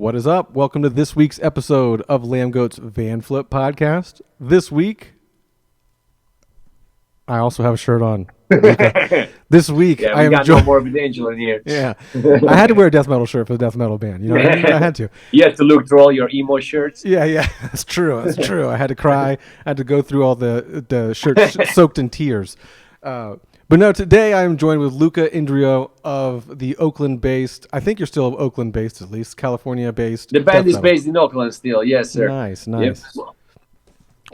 What is up? Welcome to this week's episode of Lambgoat's Vanflip podcast. This week, I also have a shirt on. Luca. This week, I am no Morbid Angel in here. Yeah, I had to wear a death metal shirt for the death metal band. You know what I mean? I had to. You had to look through all your emo shirts. Yeah, that's true. That's true. I had to cry. I had to go through all the shirts soaked in tears. But no, today I am joined with Luca Indrio of the Oakland-based, I think you're still Oakland-based at least, California-based. The band is based in Oakland still, yes, sir. Nice. Yep.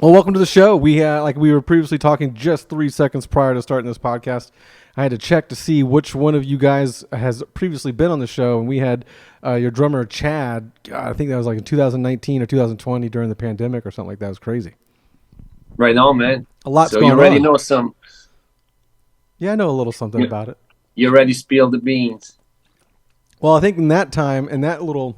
Well, welcome to the show. We like we were previously talking just 3 seconds prior to starting this podcast. I had to check to see which one of you guys has previously been on the show, and we had your drummer Chad. God, I think that was like in 2019 or 2020 during the pandemic or something like that. It was crazy. Right on, man. A lot's going on. So you already know some. Yeah, I know a little something about it. You already spilled the beans. Well, I think in that time, in that little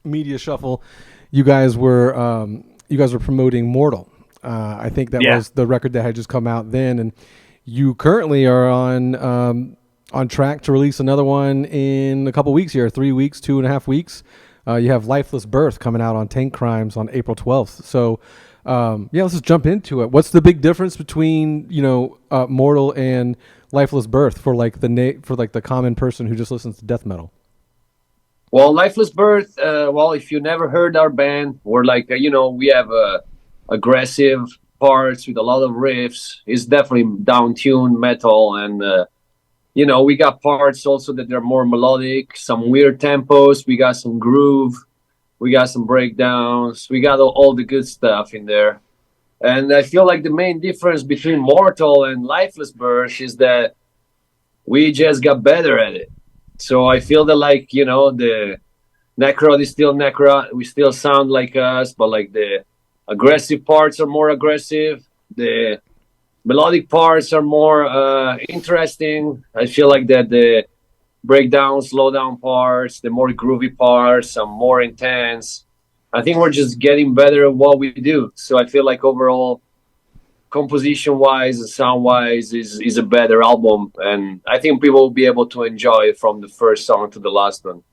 media shuffle, you guys were promoting Mortal. I think that was the record that had just come out then, and you currently are on track to release another one in a couple weeks here, 3 weeks, 2.5 weeks. You have Lifeless Birth coming out on Tank Crimes on April 12th. So, let's just jump into it. What's the big difference between Mortal and Lifeless Birth for the common person who just listens to death metal? Well, Lifeless Birth. If you never heard our band, we're we have aggressive parts with a lot of riffs. It's definitely down-tuned metal, and we got parts also that they're more melodic, some weird tempos. We got some groove. We got some breakdowns. We got all the good stuff in there. And I feel like the main difference between Mortal and Lifeless Birth is that we just got better at it. So I feel that the NECROT is still NECROT. We still sound like us, but the aggressive parts are more aggressive. The melodic parts are more interesting. I feel like that the breakdown, slow down parts, the more groovy parts, some more intense. I think we're just getting better at what we do. So I feel like overall, composition-wise and sound-wise, is a better album. And I think people will be able to enjoy it from the first song to the last one.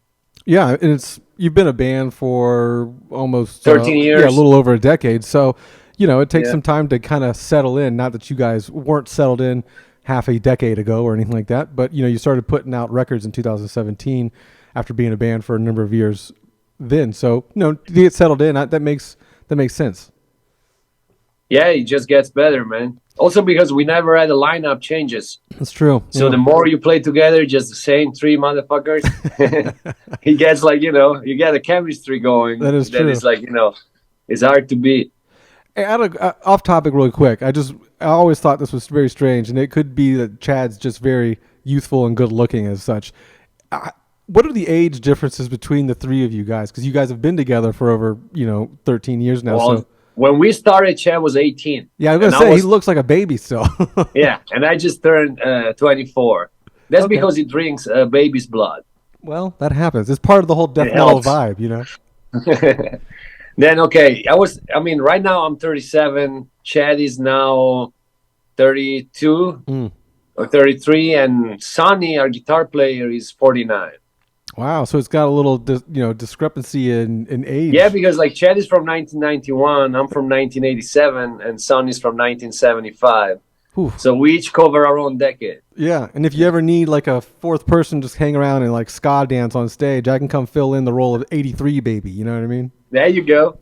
Yeah, and you've been a band for almost 13 years. Yeah, a little over a decade. So, it takes some time to kind of settle in. Not that you guys weren't settled in half a decade ago or anything like that, but you started putting out records in 2017 after being a band for a number of years then. So to get settled in, that makes sense. Yeah, it just gets better, man. Also because we never had a lineup changes. That's true. So the more you play together, just the same three motherfuckers, it gets you get a chemistry going. That is true. It's it's hard to beat. Hey, off topic really quick. I always thought this was very strange, and it could be that Chad's just very youthful and good looking as such. What are the age differences between the three of you guys? Because you guys have been together for over 13 years now. Well, so when we started, Chad was 18. Yeah, I was gonna say he looks like a baby still. Yeah, and I just turned 24. That's because he drinks baby's blood. Well, that happens. It's part of the whole death metal vibe, Then right now I'm 37. Chad is now 32 or 33, and Sonny, our guitar player, is 49. Wow, so it's got a little discrepancy in age. Yeah, because Chad is from 1991, I'm from 1987, and Sonny's from 1975. Ooh. So we each cover our own decade. Yeah, and if you ever need a fourth person just hang around and ska dance on stage, I can come fill in the role of 83 baby. You know what I mean? There you go.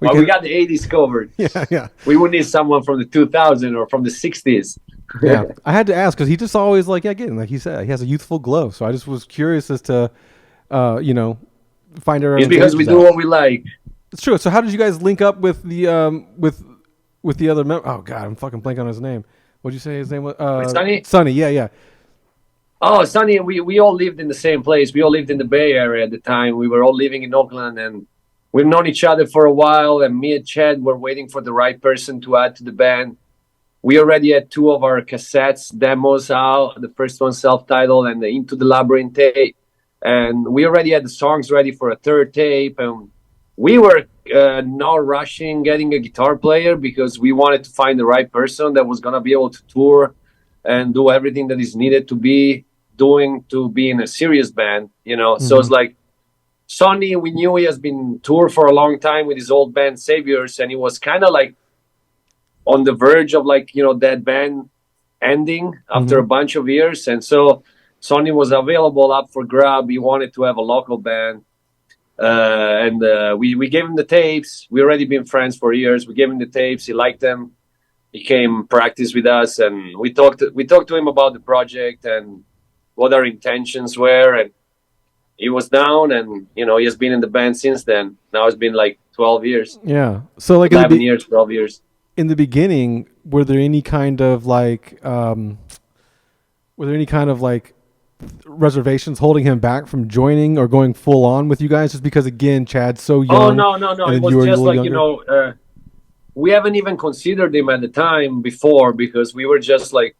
We got the 80s covered. Yeah. We would need someone from the 2000s or from the 60s. Yeah, I had to ask because he just always like he said, he has a youthful glow. So I just was curious as to, find out. It's because we do what we like. It's true. So how did you guys link up with the with the other member? Oh God, I'm fucking blanking on his name. What'd you say his name was? Sonny? Sonny, yeah. Oh, Sonny, we all lived in the same place. We all lived in the Bay Area at the time. We were all living in Oakland, and we've known each other for a while. And me and Chad were waiting for the right person to add to the band. We already had 2 of our cassettes, demos out. The first one self-titled and the Into the Labyrinth tape. And we already had the songs ready for a third tape. And we were not rushing getting a guitar player because we wanted to find the right person that was going to be able to tour and do everything that is needed to be doing to be in a serious band, So it's Sonny, we knew he has been tour for a long time with his old band Saviors, and he was kind of like on the verge of like, that band ending after a bunch of years. And so Sonny was available up for grab. He wanted to have a local band. And we gave him the tapes. We already been friends for years. We gave him the tapes. He liked them. He came practice with us, and we talked to him about the project and what our intentions were. And he was down, and he has been in the band since then. Now it's been like 12 years. Yeah. So like 11 years, 12 years. In the beginning, were there any kind of like reservations holding him back from joining or going full on with you guys, just because again Chad's so young? Oh no. It was just like we haven't even considered him at the time before, because we were just like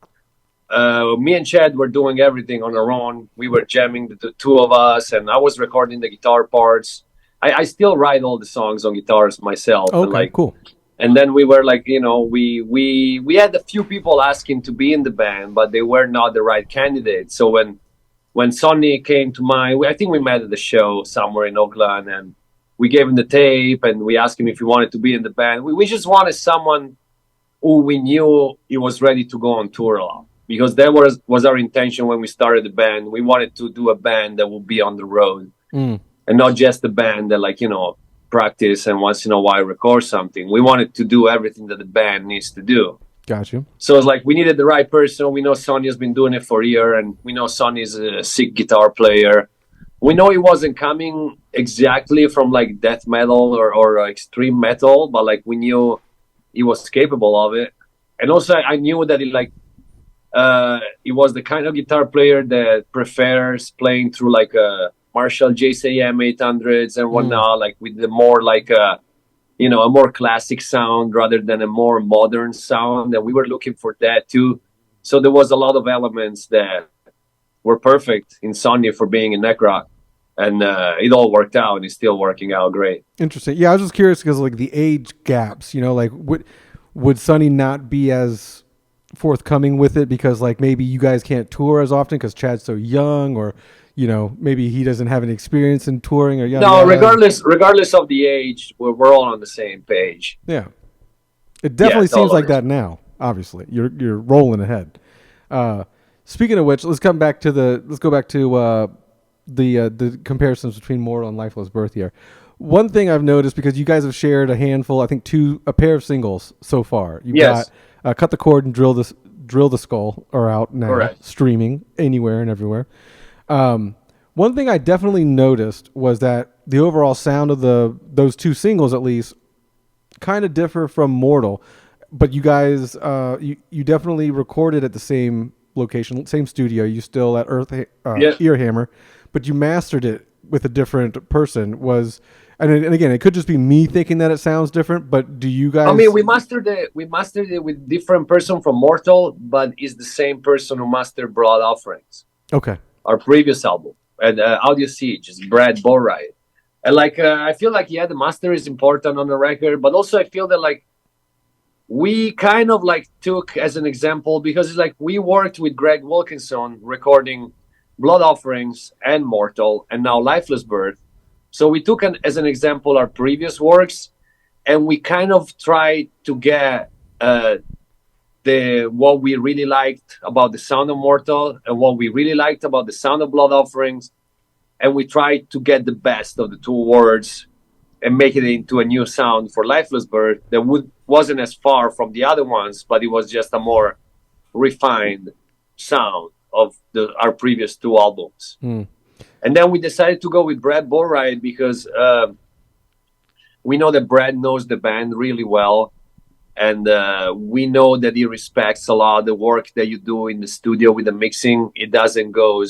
me and Chad were doing everything on our own. We were jamming, the two of us, and I was recording the guitar parts. I still write all the songs on guitars myself. Okay, cool. And then we were like, we had a few people asking to be in the band, but they were not the right candidates. So when Sonny came to mind, I think we met at the show somewhere in Oakland, and we gave him the tape, and we asked him if he wanted to be in the band. We just wanted someone who we knew he was ready to go on tour a lot, because that was our intention when we started the band. We wanted to do a band that would be on the road, and not just a band that practice and once in a while record something. We wanted to do everything that the band needs to do. Got you. So it's like we needed the right person. We know Sonny has been doing it for a year, and we know Sonny is a sick guitar player. We know he wasn't coming exactly from like death metal or extreme metal, but like we knew he was capable of it. And also I knew that he was the kind of guitar player that prefers playing through like a Marshall JCM 800s and whatnot, like with the more like a more classic sound rather than a more modern sound. And we were looking for that too. So there was a lot of elements that were perfect in Sonny for being in NECROT. And it all worked out, and it's still working out great. Interesting. Yeah, I was just curious because like the age gaps, like would Sonny not be as forthcoming with it because like maybe you guys can't tour as often because Chad's so young, or maybe he doesn't have any experience in touring, or no, regardless of the age, we're all on the same page. Yeah, it definitely seems like that now. Obviously, you're rolling ahead. Speaking of which, let's go back to the comparisons between Mortal and Lifeless Birth here. One thing I've noticed, because you guys have shared a handful, I think a pair of singles so far. You've got Cut the Cord and Drill the Skull are out now, correct, streaming anywhere and everywhere. One thing I definitely noticed was that the overall sound of those two singles, at least, kind of differ from Mortal. But you guys, you definitely recorded at the same location, same studio. You still at Earhammer, but you mastered it with a different person. And again, it could just be me thinking that it sounds different. But do you guys? I mean, we mastered it with different person from Mortal, but it's the same person who mastered Blood Offerings. Okay. Our previous album, and Audio Siege is Brad Borwright. And I feel like the master is important on the record, but also I feel that we kind of took as an example, because it's like we worked with Greg Wilkinson recording Blood Offerings and Mortal and now Lifeless Birth. So we took as an example our previous works, and we kind of tried to get what we really liked about the sound of Mortal and what we really liked about the sound of Blood Offerings, and we tried to get the best of the two worlds and make it into a new sound for Lifeless Birth that wasn't as far from the other ones, but it was just a more refined sound of our previous two albums. And then we decided to go with Brad Borwright because we know that Brad knows the band really well, and we know that he respects a lot of the work that you do in the studio with the mixing. It doesn't go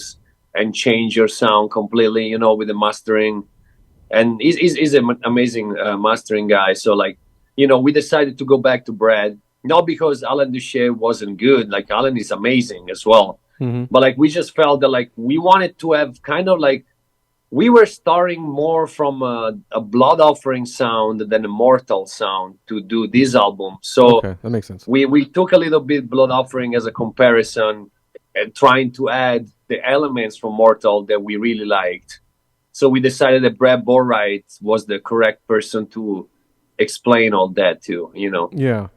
and change your sound completely, with the mastering. And he's an amazing mastering guy. So, we decided to go back to Brad, not because Alan Duché wasn't good. Alan is amazing as well. Mm-hmm. But, we just felt that, we wanted to have kind of, we were starting more from a Blood Offering sound than a Mortal sound to do this album. So, okay, that makes sense. We took a little bit Blood Offering as a comparison and trying to add the elements from Mortal that we really liked. So we decided that Brad Borwright was the correct person to explain all that too, you know? Yeah.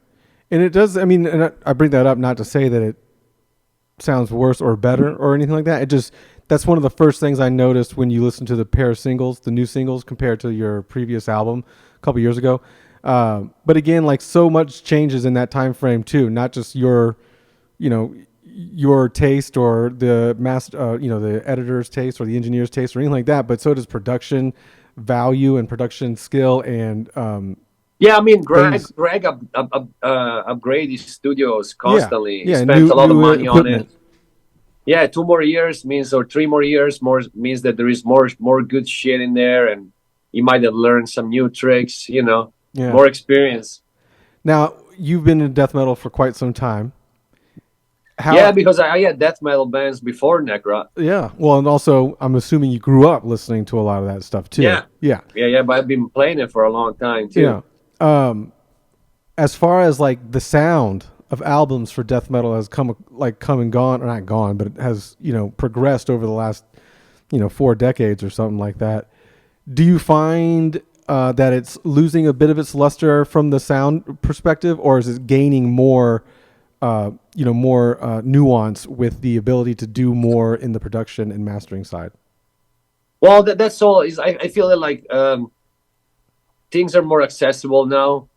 And it does, I mean, and I bring that up not to say that it sounds worse or better or anything like that. It just, that's one of the first things I noticed when you listen to the pair of singles, the new singles compared to your previous album a couple years ago. But again, like so much changes in that time frame too, not just your, you know, your taste or the master, you know, the editor's taste or the engineer's taste or anything like that, but so does production value and production skill and yeah, I mean, Greg upgrade his studios constantly. He yeah, spends a lot of money equipment. on it. Yeah, 2 more years means, or 3 more years more means that there is more good shit in there, and you might have learned some new tricks, you know, more experience. Now, you've been in death metal for quite some time. Yeah, because I had death metal bands before NECROT. Yeah, well, and also I'm assuming you grew up listening to a lot of that stuff too. Yeah. But I've been playing it for a long time too. Yeah. As far as like the sound of albums for death metal has come and gone, or not gone, but it has, you know, progressed over the last, you know, 4 decades or something like that. Do you find that it's losing a bit of its luster from the sound perspective, or is it gaining more, you know, more nuance with the ability to do more in the production and mastering side? Well, that's all. I feel that like things are more accessible now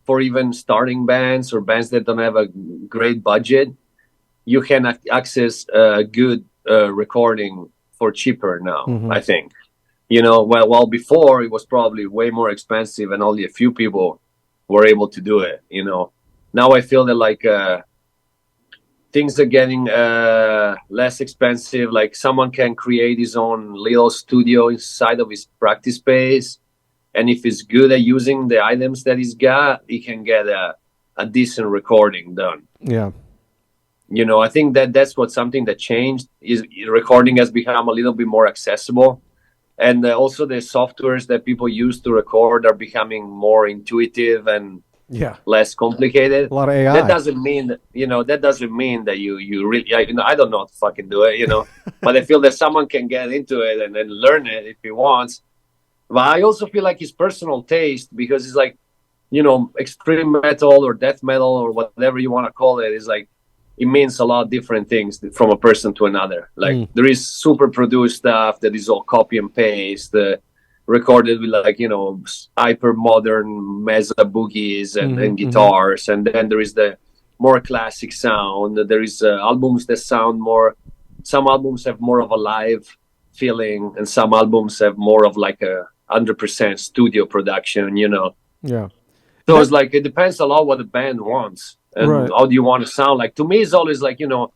for even starting bands or bands that don't have a great budget. You can access good recording for cheaper now, I think. You know, well, before it was probably way more expensive and only a few people were able to do it, you know. Now I feel that like things are getting less expensive. Like someone can create his own little studio inside of his practice space. And if he's good at using the items that he's got, he can get a decent recording done. Yeah. You know, I think that's something that changed is recording has become a little bit more accessible. And also the softwares that people use to record are becoming more intuitive and less complicated. A lot of AI. That doesn't mean that, you know, that you really, I don't know how to fucking do it, you know, but I feel that someone can get into it and then learn it if he wants. But I also feel like his personal taste, because it's like, you know, extreme metal or death metal or whatever you want to call it, is like, it means a lot of different things from a person to another. Like there is super produced stuff that is all copy and paste, recorded with like, you know, hyper modern mesa boogies and guitars. And then there is the more classic sound. There is albums that sound more, some albums have more of a live feeling and some albums have more of like a 100% studio production, you know. Yeah. So it's like, it depends a lot what the band wants and how do you want to sound. Like to me, it's always like, you know,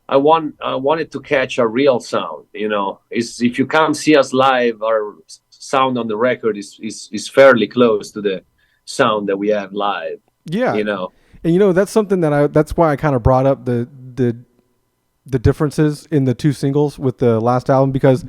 I wanted to catch a real sound, you know. Is if you come see us live, our sound on the record is fairly close to the sound that we have live. Yeah. You know. And you know, that's something that's why I kind of brought up the differences in the 2 singles with the last album, because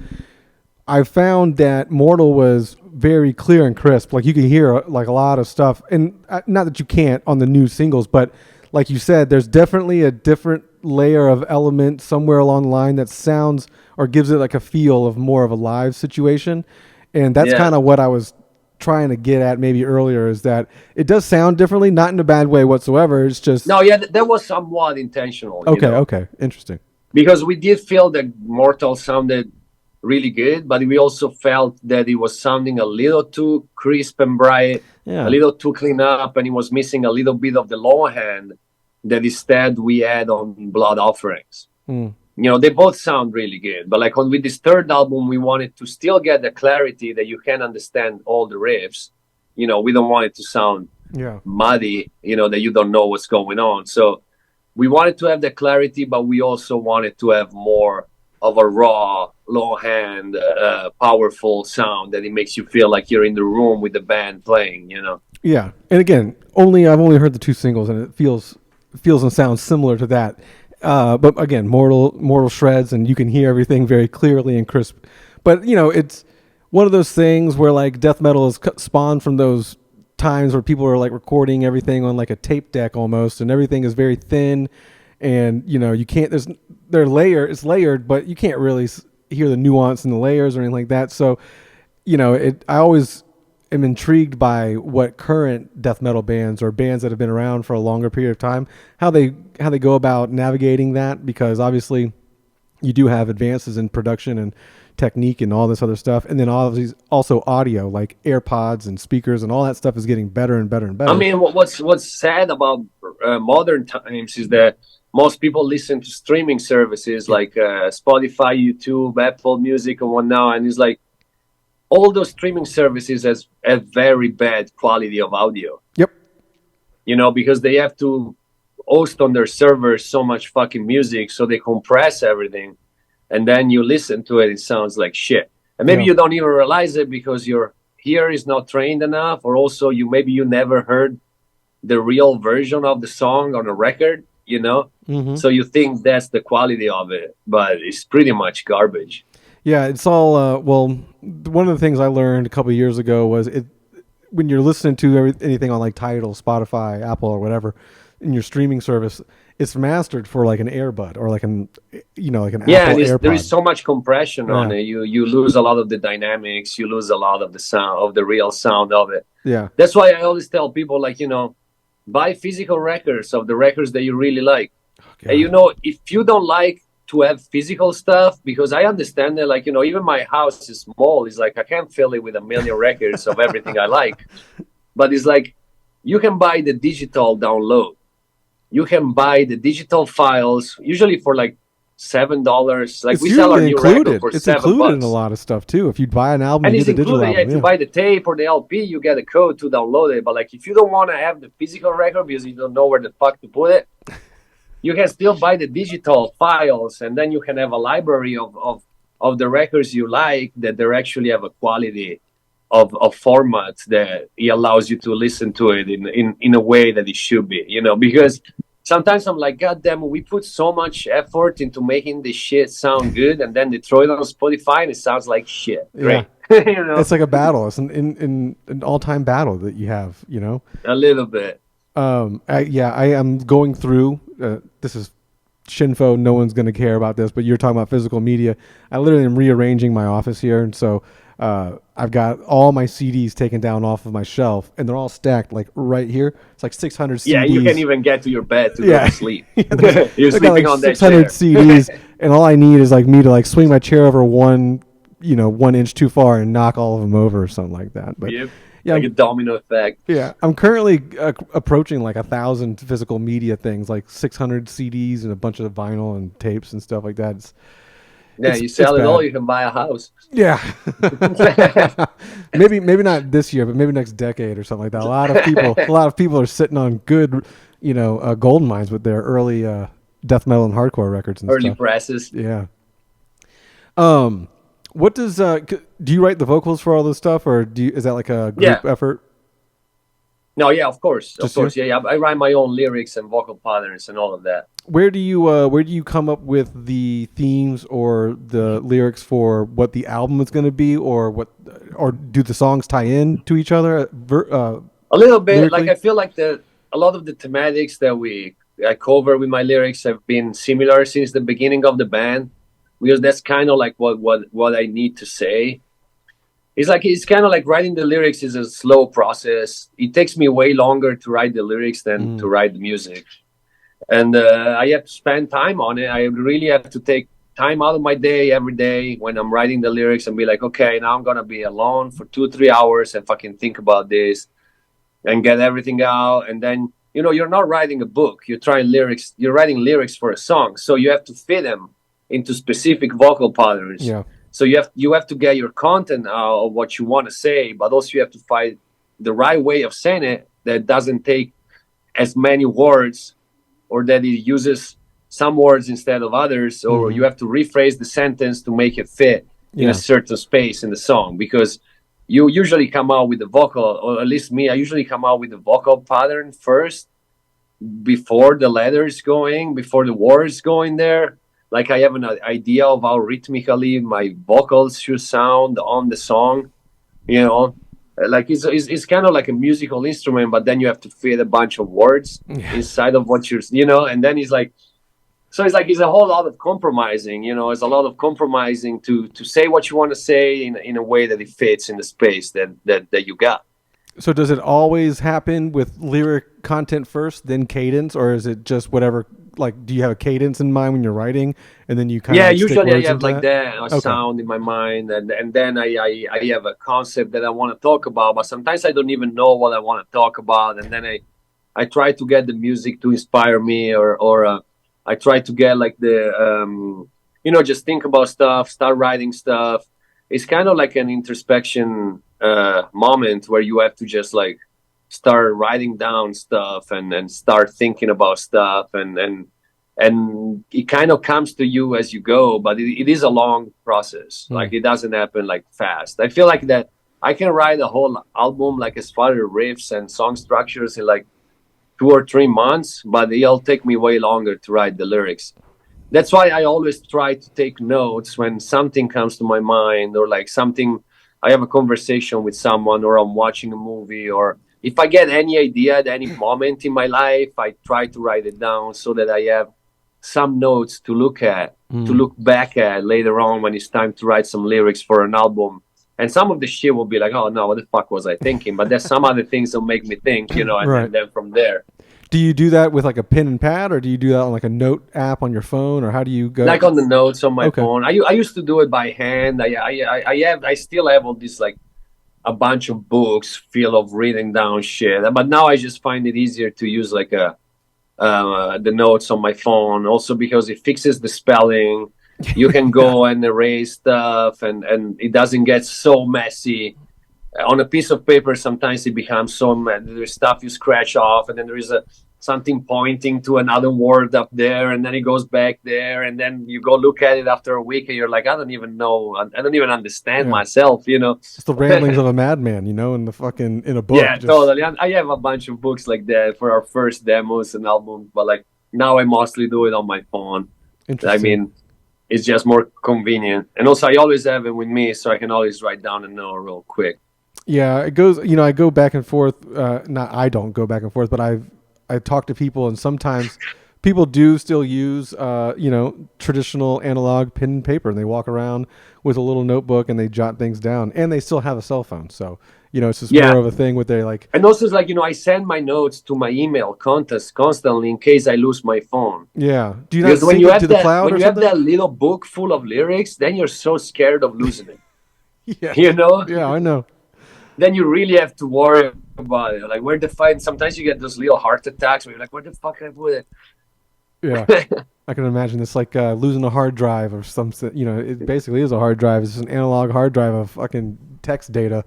I found that Mortal was very clear and crisp. Like you can hear like a lot of stuff, and not that you can't on the new singles, but like you said, there's definitely a different layer of element somewhere along the line that sounds or gives it like a feel of more of a live situation. And that's kind of what I was trying to get at maybe earlier, is that it does sound differently, not in a bad way whatsoever. It's just that was somewhat intentional. Okay, interesting. Because we did feel that Mortal sounded really good, but we also felt that it was sounding a little too crisp and bright, a little too clean up, and it was missing a little bit of the low hand that instead we had on Blood Offerings. You know, they both sound really good, but like with this third album, we wanted to still get the clarity that you can understand all the riffs. You know, we don't want it to sound muddy, you know, that you don't know what's going on. So we wanted to have the clarity, but we also wanted to have more of a raw, low hand, powerful sound that it makes you feel like you're in the room with the band playing, you know? Yeah. And again, I've only heard the 2 singles, and it feels and sounds similar to that. But again, Mortal shreds, and you can hear everything very clearly and crisp. But, you know, it's one of those things where like death metal is spawned from those times where people are like recording everything on like a tape deck almost, and everything is very thin, and you know, you can't, it's layered, but you can't really hear the nuance and the layers or anything like that. So, I always am intrigued by what current death metal bands or bands that have been around for a longer period of time, how they go about navigating that, because obviously you do have advances in production and technique and all this other stuff, and then obviously also audio, like AirPods and speakers and all that stuff is getting better and better and better. I mean, what's sad about modern times is that most people listen to streaming services like Spotify, YouTube, Apple Music, and whatnot, and it's like all those streaming services has a very bad quality of audio. Yep. Because they have to host on their servers so much fucking music, so they compress everything, and then you listen to it, it sounds like shit. And maybe you don't even realize it because your ear is not trained enough, or also maybe you never heard the real version of the song on a record, So you think that's the quality of it, but it's pretty much garbage. Yeah, it's all one of the things I learned a couple of years ago was when you're listening to anything on like Tidal, Spotify, Apple, or whatever in your streaming service, it's mastered for like an earbud or like an Apple AirPod. There is so much compression on it. You lose a lot of the dynamics, you lose a lot of the sound, of the real sound of it. Yeah, that's why I always tell people, like, buy physical records of the records that you really like. Okay. And if you don't like to have physical stuff, because I understand that, like, even my house is small. It's like I can't fill it with a million records of everything I like. But it's like you can buy the digital download. You can buy the digital files, usually for like $7. Like, we sell our new record for $7. It's included in a lot of stuff too. If you buy an album, and you it's get the digital album. If you buy the tape or the LP, you get a code to download it. But like, if you don't want to have the physical record because you don't know where the fuck to put it, you can still buy the digital files, and then you can have a library of the records you like that they actually have a quality of format that it allows you to listen to it in a way that it should be, because sometimes I'm like, God damn, we put so much effort into making this shit sound good, and then they throw it on Spotify and it sounds like shit. Great. Yeah. It's like a battle. It's an all-time battle that you have, A little bit. I am going through, this is Shinfo, no one's going to care about this, but you're talking about physical media. I literally am rearranging my office here, and so I've got all my CDs taken down off of my shelf, and they're all stacked like right here. It's like 600 CDs. Yeah, you can't even get to your bed to go to sleep. You're sleeping like on that 600 CDs, and all I need is like me to like swing my chair over 1 inch too far and knock all of them over or something like that. But yep. Yeah, like a domino effect. Yeah, I'm currently approaching like 1,000 physical media things, like 600 CDs and a bunch of vinyl and tapes and stuff like that. You sell it all, you can buy a house. Yeah, maybe not this year, but maybe next decade or something like that. A lot of people are sitting on good, gold mines with their early death metal and hardcore records and early stuff. presses. Yeah. What does do you write the vocals for all this stuff, or is that like a group effort? No, yeah, of course. Yeah. I write my own lyrics and vocal patterns and all of that. Where do you come up with the themes or the lyrics for what the album is going to be, or do the songs tie in to each other? A little bit. Lyrically? Like, I feel like a lot of the thematics that I cover with my lyrics have been similar since the beginning of the band, because that's kind of like what I need to say. It's kind of like writing the lyrics is a slow process. It takes me way longer to write the lyrics than to write the music. And I have to spend time on it. I really have to take time out of my day every day when I'm writing the lyrics and be like, okay, now I'm going to be alone for 2-3 hours and fucking think about this and get everything out. And then, you're not writing a book. You're writing lyrics for a song. So you have to fit them into specific vocal patterns. Yeah. So you have to get your content out of what you want to say, but also you have to find the right way of saying it that doesn't take as many words, or that it uses some words instead of others, or you have to rephrase the sentence to make it fit in a certain space in the song, because you usually come out with the vocal, or at least me, I usually come out with the vocal pattern first before the letters going, before the words going there. Like, I have an idea of how rhythmically my vocals should sound on the song, Like, it's kind of like a musical instrument, but then you have to fit a bunch of words inside of what and then it's like, So it's like it's a whole lot of compromising, it's a lot of compromising to say what you want to say in a way that it fits in the space that you got. So does it always happen with lyric content first, then cadence, or is it just whatever? Like, do you have a cadence in mind when you're writing, and then you kind of usually I have like that a sound in my mind, and then I have a concept that I want to talk about, but sometimes I don't even know what I want to talk about, and then I try to get the music to inspire me, or I try to get like the just think about stuff, start writing stuff. It's kind of like an introspection moment where you have to just like start writing down stuff and start thinking about stuff, and it kind of comes to you as you go, but it is a long process. Like it doesn't happen like fast. I feel like that I can write a whole album like as far as riffs and song structures in like 2 or 3 months, but it'll take me way longer to write the lyrics. That's why I always try to take notes when something comes to my mind, or like something, I have a conversation with someone, or I'm watching a movie, or if I get any idea at any moment in my life, I try to write it down so that I have some notes to look at, to look back at later on when it's time to write some lyrics for an album. And some of the shit will be like, oh no, what the fuck was I thinking? But there's some other things that make me think, and then from there. Do you do that with like a pen and pad, or do you do that on like a note app on your phone, or how do you go? Like on the notes on my phone. I used to do it by hand. I still have all this like a bunch of books full of reading down shit. But now I just find it easier to use like the notes on my phone. Also because it fixes the spelling. You can go and erase stuff, and it doesn't get so messy. On a piece of paper, sometimes it becomes so messy. There's stuff you scratch off, and then there is something pointing to another word up there, and then it goes back there, and then you go look at it after a week, and you're like, I don't even know. I don't even understand myself, It's the ramblings of a madman, in a book. Yeah, totally. I have a bunch of books like that for our first demos and albums, but like now I mostly do it on my phone. I mean, it's just more convenient. And also I always have it with me, so I can always write down a note real quick. Yeah, it goes, I go back and forth. I don't go back and forth, but I talk to people, and sometimes people do still use, traditional analog pen and paper, and they walk around with a little notebook and they jot things down, and they still have a cell phone. So, it's just more of a thing with like. And also it's like, I send my notes to my email contest constantly in case I lose my phone. Yeah. Do you not when you have to the cloud when or you something? have that little book full of lyrics, then you're so scared of losing it. Yeah. Yeah, I know. Then you really have to worry about it. Like where to find. Sometimes you get those little heart attacks where you're like, where the fuck did I put it? Yeah, I can imagine it's like losing a hard drive or something. It basically is a hard drive. It's just an analog hard drive of fucking text data.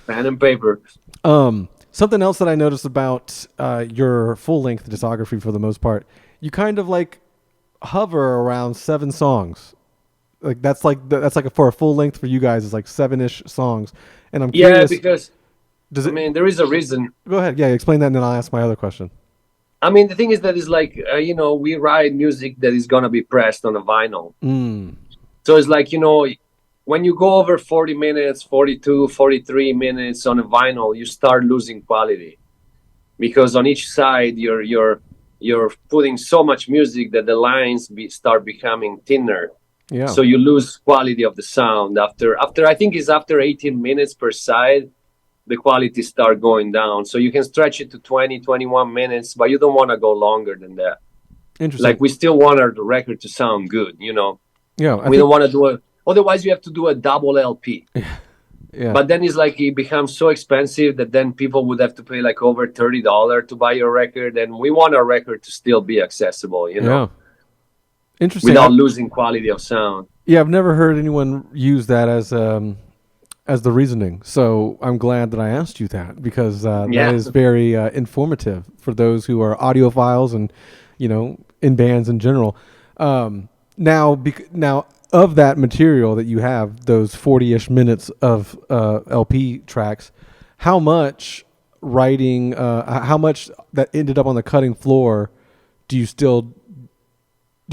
Pen and paper. Something else that I noticed about your full length discography, for the most part, you kind of like hover around 7 songs. Like that's like for a full length for you guys is like 7-ish songs. And I'm curious. Yeah, because there is a reason. Go ahead. Yeah, explain that, and then I'll ask my other question. I mean, the thing is that it's like, we write music that is going to be pressed on a vinyl. So it's like, when you go over 40 minutes, 42, 43 minutes on a vinyl, you start losing quality. Because on each side, you're putting so much music that the lines start becoming thinner. Yeah. So you lose quality of the sound after I think it's after 18 minutes per side, the quality start going down. So you can stretch it to 20, 21 minutes, but you don't want to go longer than that. Interesting. Like we still want our record to sound good, Yeah. We don't want to do otherwise you have to do a double LP. Yeah. But then it's like it becomes so expensive that then people would have to pay like over $30 to buy your record, and we want our record to still be accessible, Yeah. Interesting. Without losing quality of sound. Yeah, I've never heard anyone use that as the reasoning. So I'm glad that I asked you that, because that is very informative for those who are audiophiles and, in bands in general. Now of that material that you have, those 40-ish minutes of LP tracks, how much writing, how much that ended up on the cutting floor do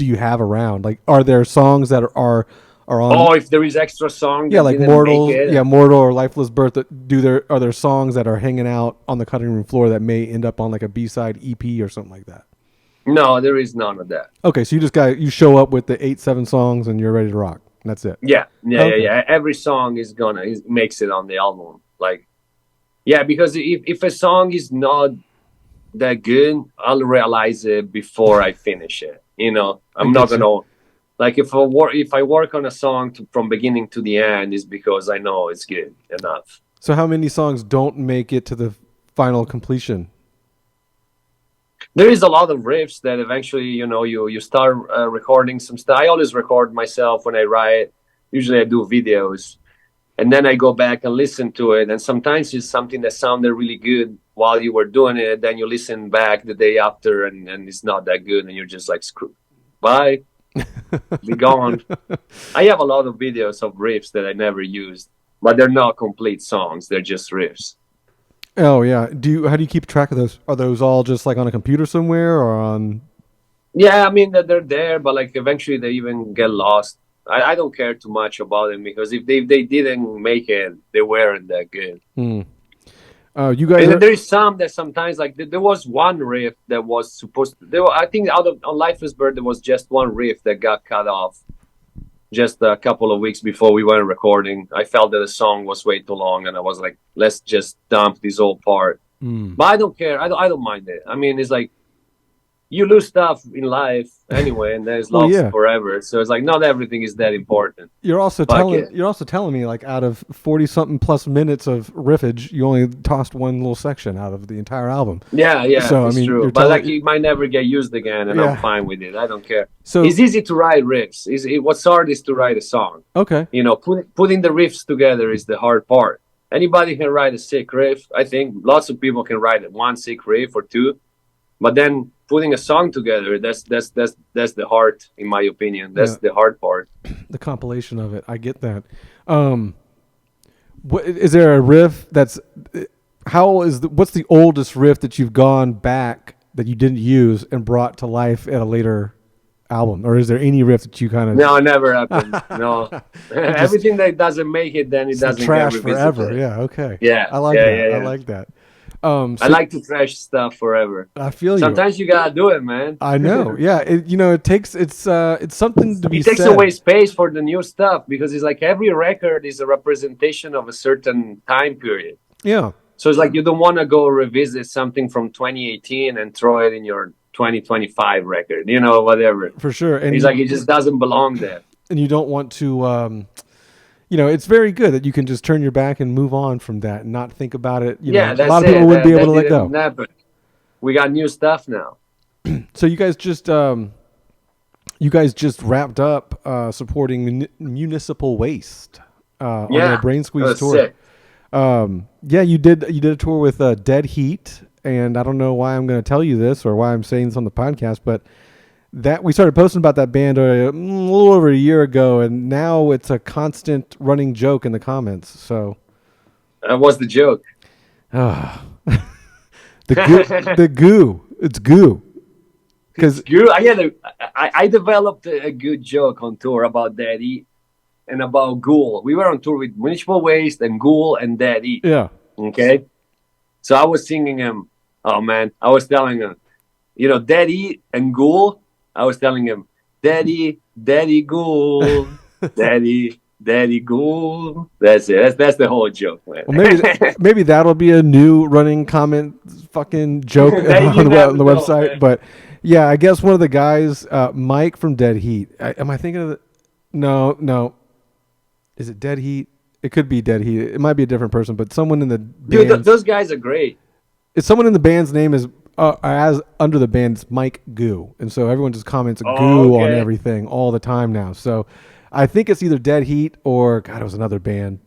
you have around? Like, are there songs that are on? Oh, if there is extra song, like Mortal, Mortal or Lifeless Birth. Are there songs that are hanging out on the cutting room floor that may end up on like a B-side EP or something like that? No, there is none of that. Okay, so you show up with the 8-7 songs and you're ready to rock. That's it. Yeah. Okay. Yeah. Every song makes it on the album. Like, yeah, because if a song is not that good, I'll realize it before I finish it. You know, I'm not gonna like if I work on a song from beginning to the end, is because I know it's good enough. So how many songs don't make it to the final completion? There is a lot of riffs that eventually, you start recording some stuff. I always record myself when I write. Usually I do videos, and then I go back and listen to it. And sometimes it's something that sounded really good while you were doing it. Then you listen back the day after, and it's not that good, and you're just like, screw, bye, be gone. I have a lot of videos of riffs that I never used, but they're not complete songs. They're just riffs. Oh yeah. How do you keep track of those? Are those all just like on a computer somewhere or on? Yeah, I mean that they're there, but like eventually they even get lost. I don't care too much about them, because if they didn't make it, they weren't that good. You guys. And there is some that sometimes, like there was one riff that was supposed to. I think on Lifeless Bird there was just one riff that got cut off just a couple of weeks before we went recording. I felt that the song was way too long, and I was like, let's just dump this whole part. But I don't care. I don't mind it. I mean, it's like, you lose stuff in life anyway, and there's lost forever. So it's like, not everything is that important. You're also telling me, like, out of 40-something plus minutes of riffage, you only tossed one little section out of the entire album. Yeah, so, it's true. But like, it might never get used again, and I'm fine with it. I don't care. So it's easy to write riffs. What's hard is to write a song. Okay. You know, putting the riffs together is the hard part. Anybody can write a sick riff. I think lots of people can write one sick riff or two, but then putting a song together, that's the heart, in my opinion. That's the hard part. The compilation of it. I get that. Is there a riff that's what's the oldest riff that you've gone back that you didn't use and brought to life at a later album? Or is there any riff that you kind of... No, it never happened. No. Everything that doesn't make it, then it doesn't trash get forever. revisited. Yeah, okay. Yeah. I like that. I like that. I like to trash stuff forever. I feel sometimes you gotta do it, man. I know. Yeah, it's something to be said. It takes away space for the new stuff, because it's like every record is a representation of a certain time period. Yeah. So it's like you don't want to go revisit something from 2018 and throw it in your 2025 record, whatever. For sure. And it's like it just doesn't belong there. And you don't want to it's very good that you can just turn your back and move on from that and not think about it. That's a lot of people wouldn't be able to let go. Happen. We got new stuff now. So you guys just wrapped up supporting municipal waste on the Brain Squeeze tour. Sick. You did a tour with Dead Heat, and I don't know why I'm going to tell you this or why I'm saying this on the podcast, but that we started posting about that band a little over a year ago, and now it's a constant running joke in the comments. So, what's the joke? The goo. It's goo. Because I developed a good joke on tour about Daddy and about Ghoul. We were on tour with Municipal Waste and Ghoul and Daddy. Yeah. Okay. So I was singing him. Oh man, I was telling him, Daddy and Ghoul. I was telling him, Daddy Ghoul, Daddy Ghoul. That's it. That's the whole joke, man. Well, maybe that'll be a new running comment fucking joke on the website. Man. But yeah, I guess one of the guys, Mike from Dead Heat. Am I thinking of the? No. Is it Dead Heat? It could be Dead Heat. It might be a different person, but someone in the dude. Those guys are great. It's someone in the band's name is. As under the band, it's Mike Goo, and so everyone just comments goo on everything all the time now. So I think it's either Dead Heat or it was another band.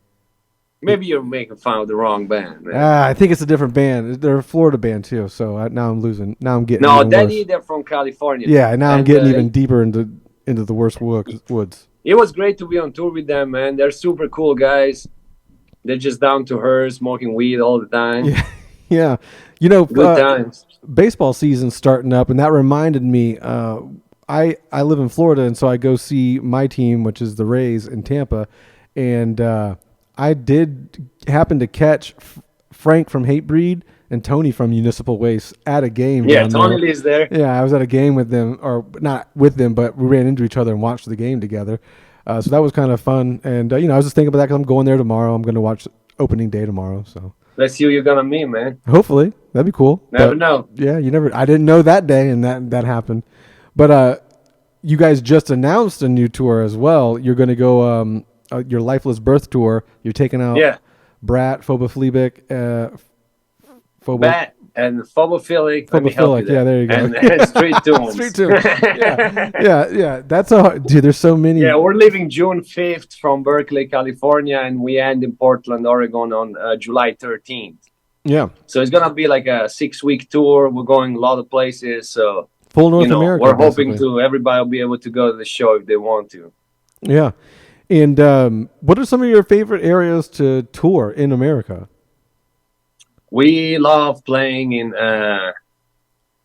Maybe you're making fun of the wrong band. Man. I think it's a different band. They're a Florida band too. So now I'm losing. Now I'm getting Dead Heat. They're from California. Yeah, now I'm getting even deeper into the worst woods. It was great to be on tour with them, man. They're super cool guys. They're just down to earth, smoking weed all the time. Yeah. Good times. Baseball season's starting up, and that reminded me. I live in Florida, and so I go see my team, which is the Rays in Tampa, and I did happen to catch Frank from Hatebreed and Tony from Municipal Waste at a game. Yeah, down Tony there. lives there. Yeah, I was at a game with them, or not with them, but we ran into each other and watched the game together. So that was kind of fun. And I was just thinking about that because I'm going there tomorrow. I'm going to watch opening day tomorrow. So let's see who you're gonna meet, man. hopefully that'd be cool. Never know. Yeah, you never. I didn't know that day, and that happened. But you guys just announced a new tour as well. You're going to go your Lifeless Birth tour. You're taking out Brat, Phobophobic, Bat and Phobophilic. Let me help you there. Yeah, there you go. And Street Tombs. Street Tombs. Yeah. That's dude. There's so many. Yeah, we're leaving June 5th from Berkeley, California, and we end in Portland, Oregon on July 13th. Yeah. So it's gonna be like a 6-week tour. We're going a lot of places. So full North America. We're hoping to everybody will be able to go to the show if they want to. Yeah. And what are some of your favorite areas to tour in America? We love playing in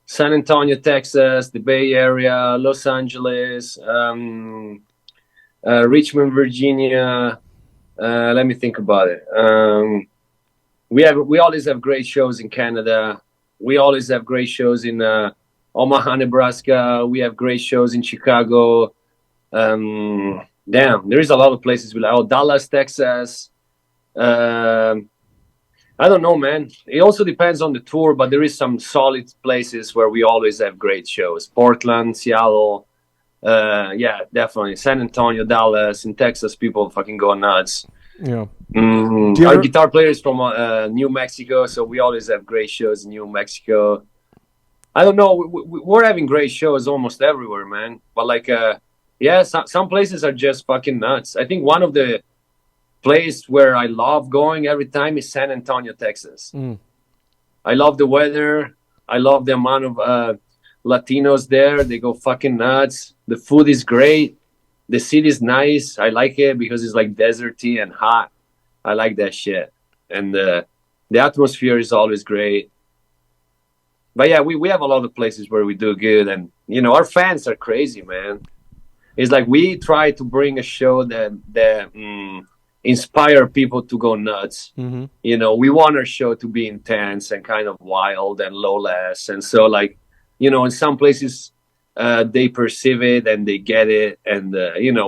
San Antonio, Texas, the Bay Area, Los Angeles, Richmond, Virginia. Let me think about it. We always have great shows in Canada. We always have great shows in Omaha, Nebraska. We have great shows in Chicago. There is a lot of places we like. Oh, Dallas, Texas. I don't know, man. It also depends on the tour, but there is some solid places where we always have great shows. Portland, Seattle. Yeah, definitely. San Antonio, Dallas. In Texas, people fucking go nuts. Yeah. Our guitar player is from New Mexico, so we always have great shows in New Mexico. I don't know. We're having great shows almost everywhere, man. But some places are just fucking nuts. I think one of the place where I love going every time is San Antonio, Texas. I love the weather. I love the amount of Latinos there. They go fucking nuts. The food is great. The city is nice. I like it because it's like deserty and hot. I like that shit. And the atmosphere is always great. But yeah, we have a lot of places where we do good. And, our fans are crazy, man. It's like we try to bring a show that inspire people to go nuts. Mm-hmm. We want our show to be intense and kind of wild and lowless. And so in some places they perceive it and they get it. And,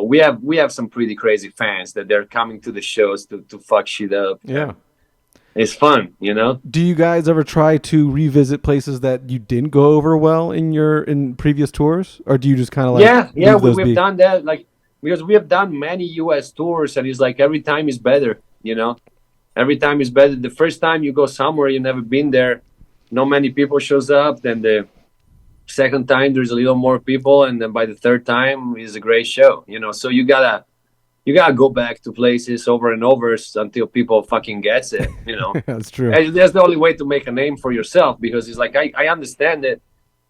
we have some pretty crazy fans that they're coming to the shows to fuck shit up. Yeah. It's fun, Do you guys ever try to revisit places that you didn't go over well in previous tours? Or do you just kind of we've done that. Because we have done many U.S. tours, and it's like every time is better, Every time is better. The first time you go somewhere you've never been there, not many people shows up. Then the second time there's a little more people, and then by the third time is a great show, So you gotta go back to places over and over until people fucking gets it, That's true. And that's the only way to make a name for yourself, because it's like I understand that.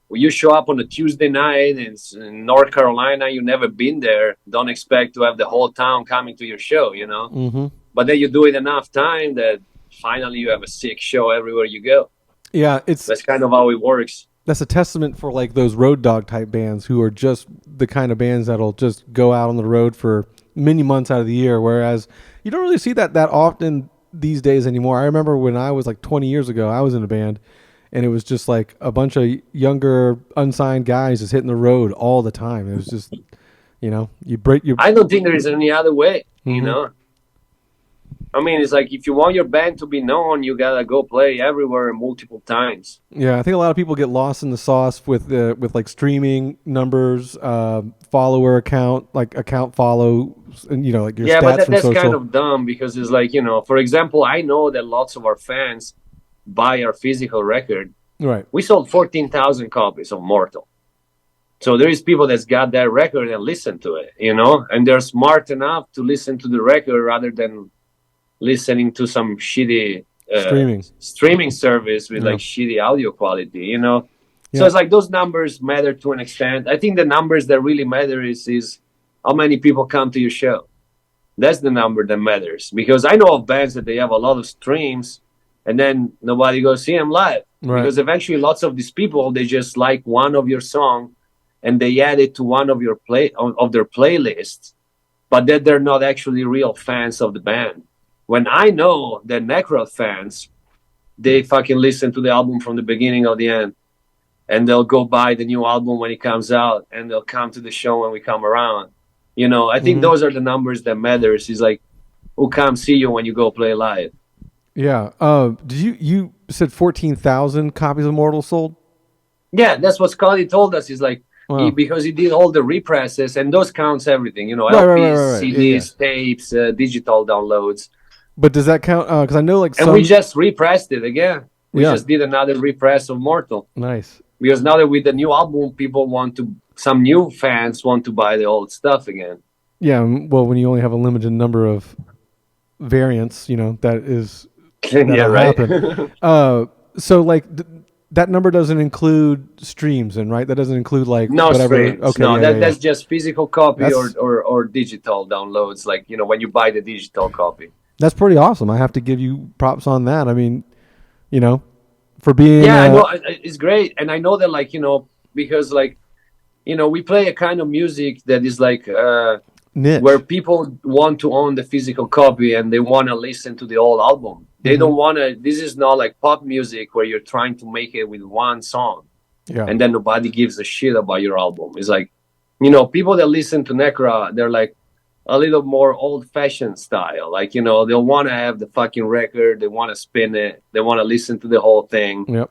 When you show up on a Tuesday night in North Carolina, you've never been there. Don't expect to have the whole town coming to your show, Mm-hmm. But then you do it enough time that finally you have a sick show everywhere you go. Yeah, that's kind of how it works. That's a testament for those road dog type bands who are just the kind of bands that'll just go out on the road for many months out of the year. Whereas you don't really see that often these days anymore. I remember when I was 20 years ago, I was in a band. And it was just like a bunch of younger, unsigned guys just hitting the road all the time. It was just, you break your... I don't think there is any other way, Mm-hmm. I mean, it's like if you want your band to be known, you got to go play everywhere multiple times. Yeah, I think a lot of people get lost in the sauce with streaming numbers, follower account, account follow, and, your stats from social. Yeah, but that's kind of dumb because it's like, for example, I know that lots of our fans buy our physical record. Right. We sold 14,000 copies of Mortal. So there is people that's got that record and listen to it, and they're smart enough to listen to the record rather than listening to some shitty streaming service with shitty audio quality, Yeah. So it's like those numbers matter to an extent. I think the numbers that really matter is how many people come to your show. That's the number that matters, because I know of bands that they have a lot of streams and then nobody goes see them live. Right. Because eventually lots of these people, they just like one of your song and they add it to one of your of their playlists, but that they're not actually real fans of the band. When I know that NECROT fans they fucking listen to the album from the beginning of the end, and they'll go buy the new album when it comes out, and they'll come to the show when we come around. I think those are the numbers that matters. Is like who come see you when you go play live. Yeah. Did you said 14,000 copies of Mortal sold? Yeah, that's what Scotty told us. He's like, Wow. because he did all the represses, and those counts everything. Right, LPs, right. CDs, tapes, digital downloads. But does that count? Because I know and we just repressed it again. We just did another repress of Mortal. Nice. Because now that with the new album, people some new fans want to buy the old stuff again. Yeah, well, when you only have a limited number of variants, that is happen. So like that number doesn't include streams, and right? That doesn't include like no whatever. Streams. Okay, no, that's just physical copy or digital downloads. Like when you buy the digital copy. That's pretty awesome. I have to give you props on that. I mean, for being I know it's great, and I know that because we play a kind of music that is like niche, where people want to own the physical copy and they want to listen to the old album. They don't want to. This is not like pop music where you're trying to make it with one song, and then nobody gives a shit about your album. It's like, people that listen to NECROT, they're like a little more old-fashioned style. Like, they'll want to have the fucking record. They want to spin it. They want to listen to the whole thing. Yep.